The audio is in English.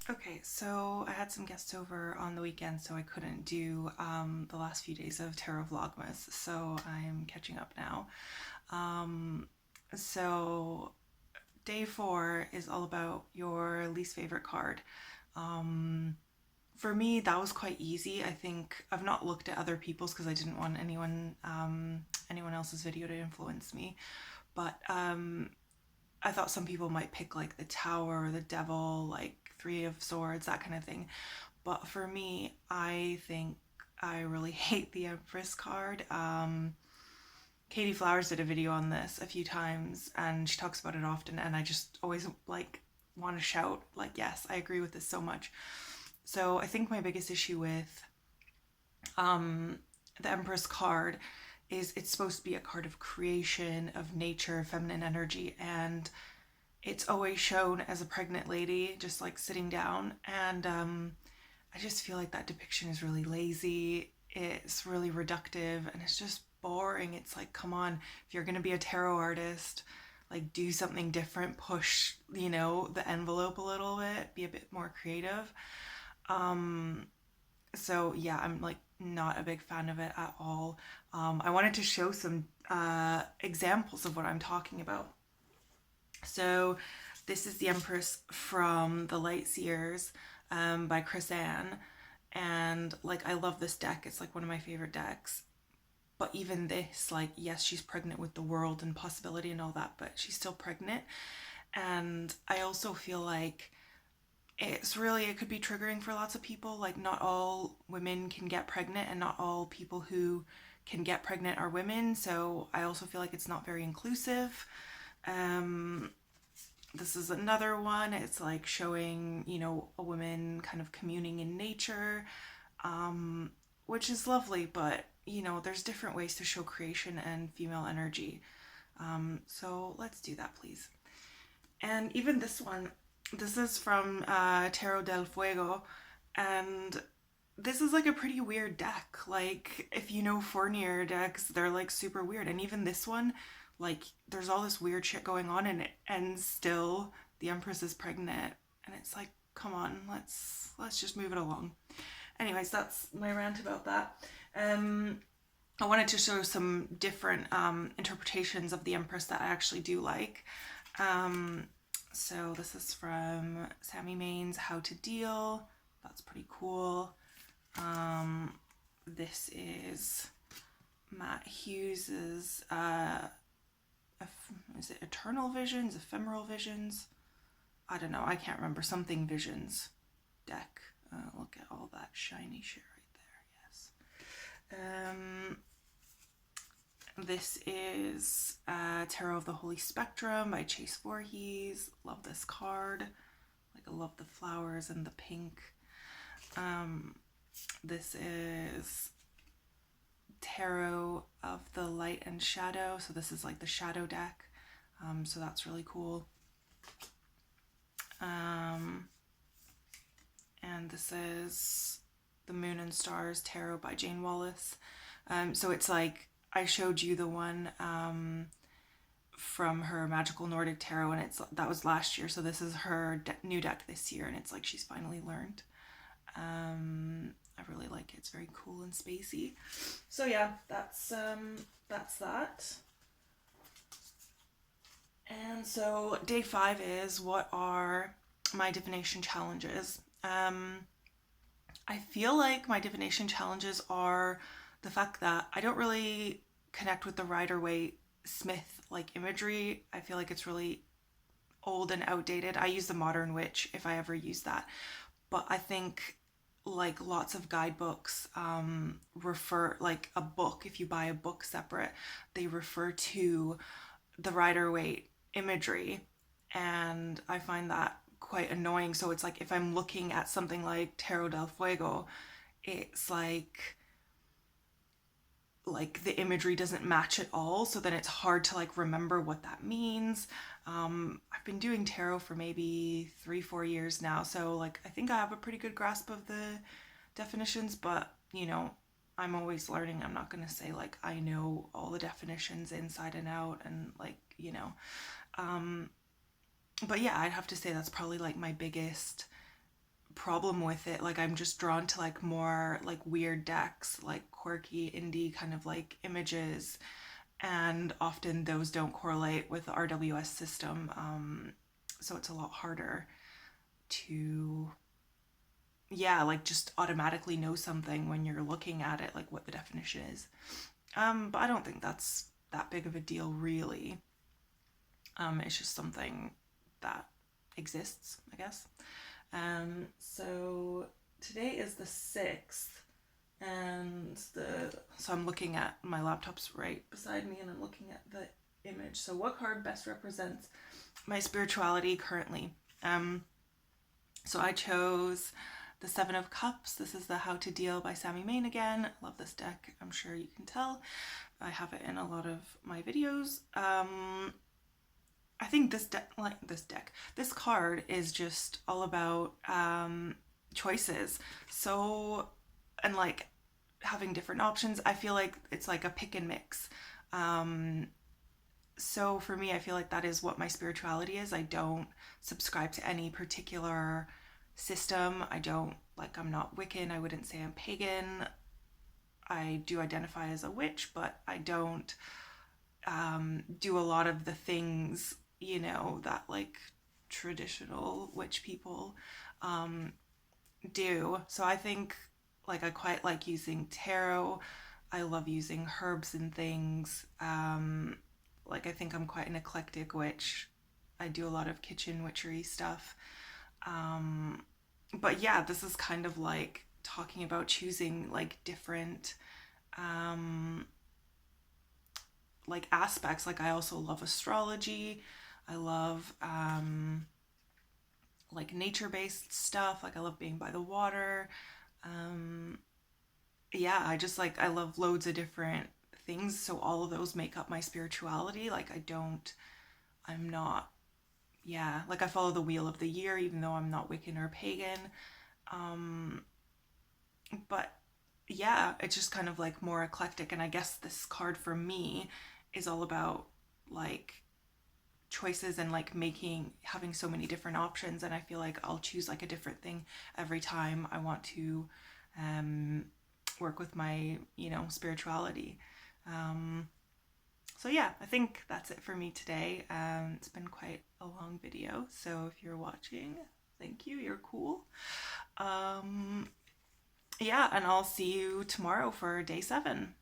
Okay, so I had some guests over on the weekend, so I couldn't do the last few days of Tarot Vlogmas, so I'm catching up now. Um, so day four is all about your least favorite card. Um, for me, that was quite easy. I think I've not looked at other people's because I didn't want anyone else's video to influence me, but I thought some people might pick like the Tower or the Devil, like Three of Swords, that kind of thing. But for me, I think I really hate the Empress card. Katie Flowers did a video on this a few times and she talks about it often, and I just always like want to shout, like, yes, I agree with this so much. So I think my biggest issue with um, the Empress card is it's supposed to be a card of creation, of nature, feminine energy, and it's always shown as a pregnant lady just like sitting down, and I just feel like that depiction is really lazy, it's really reductive, and it's just boring. It's like, come on, if you're going to be a tarot artist, like do something different, push, the envelope a little bit, be a bit more creative. um so yeah, I'm like not a big fan of it at all. I wanted to show some examples of what I'm talking about. So this is the Empress from the Light Seers by Chris Ann. And like, I love this deck. It's like one of my favorite decks. But even this, like, yes, she's pregnant with the world and possibility and all that, but she's still pregnant. And I also feel like it could be triggering for lots of people. Like, not all women can get pregnant, and not all people who can get pregnant are women. So I also feel like it's not very inclusive. Um, this is another one. It's like showing, a woman kind of communing in nature, um, which is lovely, but, there's different ways to show creation and female energy. So let's do that, please. And even this one, this is from Tarot del Fuego, and this is like a pretty weird deck. Like, if you know Fournier decks, they're like super weird. And even this one, like, there's all this weird shit going on in it, and still the Empress is pregnant. And it's like, come on, let's just move it along. Anyways, that's my rant about that. I wanted to show some different interpretations of the Empress that I actually do like. Um, so this is from Sammy Main's How to Deal. That's pretty cool. This is Matt Hughes's is it Eternal Visions, Ephemeral Visions? I don't know, I can't remember. Something Visions deck. Look at all that shiny shit right there. Yes. This is Tarot of the Holy Spectrum by Chase Voorhees. Love this card. Like, I love the flowers and the pink. This is Tarot of the Light and Shadow. So this is like the shadow deck. So that's really cool. And this is the Moon and Stars Tarot by Jane Wallace. So it's like, I showed you the one from her Magical Nordic Tarot, and that was last year. So this is her new deck this year, and it's like she's finally learned. I really like it. It's very cool and spacey. So yeah, that's that. And so day 5 is, what are my divination challenges? I feel like my divination challenges are the fact that I don't really connect with the Rider-Waite Smith like imagery. I feel like it's really old and outdated. I use the Modern Witch if I ever use that. But I think like lots of guidebooks refer, like a book, if you buy a book separate, they refer to the Rider-Waite imagery, and I find that quite annoying. So it's like, if I'm looking at something like Tarot del Fuego, it's like the imagery doesn't match at all, so then it's hard to like remember what that means. I've been doing tarot for maybe 3-4 years now, so like I think I have a pretty good grasp of the definitions, but I'm always learning. I'm not gonna say like I know all the definitions inside and out, and like, but yeah, I'd have to say that's probably like my biggest problem with it. Like I'm just drawn to like more like weird decks, like quirky indie kind of like images, and often those don't correlate with the RWS system. So it's a lot harder to, yeah, like just automatically know something when you're looking at it, like what the definition is. But I don't think that's that big of a deal, really. It's just something that exists, I guess. So today is the 6th, and so I'm looking at my laptop's right beside me, and I'm looking at the image. So what card best represents my spirituality currently? So I chose the 7 of Cups. This is the How to Deal by Sammy Main again. I love this deck. I'm sure you can tell. I have it in a lot of my videos. I think this card is just all about choices. So, and like having different options. I feel like it's like a pick and mix. So for me, I feel like that is what my spirituality is. I don't subscribe to any particular system. I don't, like, I'm not Wiccan. I wouldn't say I'm pagan. I do identify as a witch, but I don't do a lot of the things, you know, that like traditional witch people do. So I think like I quite like using tarot. I love using herbs and things. Like I think I'm quite an eclectic witch. I do a lot of kitchen witchery stuff. But yeah, this is kind of like talking about choosing like different like aspects. Like I also love astrology. I love like nature-based stuff. Like I love being by the water. Yeah, I just like I love loads of different things. So all of those make up my spirituality. Like I'm not, yeah, like I follow the wheel of the year, even though I'm not Wiccan or pagan. Um, but yeah, it's just kind of like more eclectic. And I guess this card for me is all about like choices and like having so many different options. And I feel like I'll choose like a different thing every time I want to um, work with my, you know, spirituality. Um, so yeah, I think that's it for me today. It's been quite a long video, so if you're watching, thank you, you're cool. Yeah, and I'll see you tomorrow for day 7.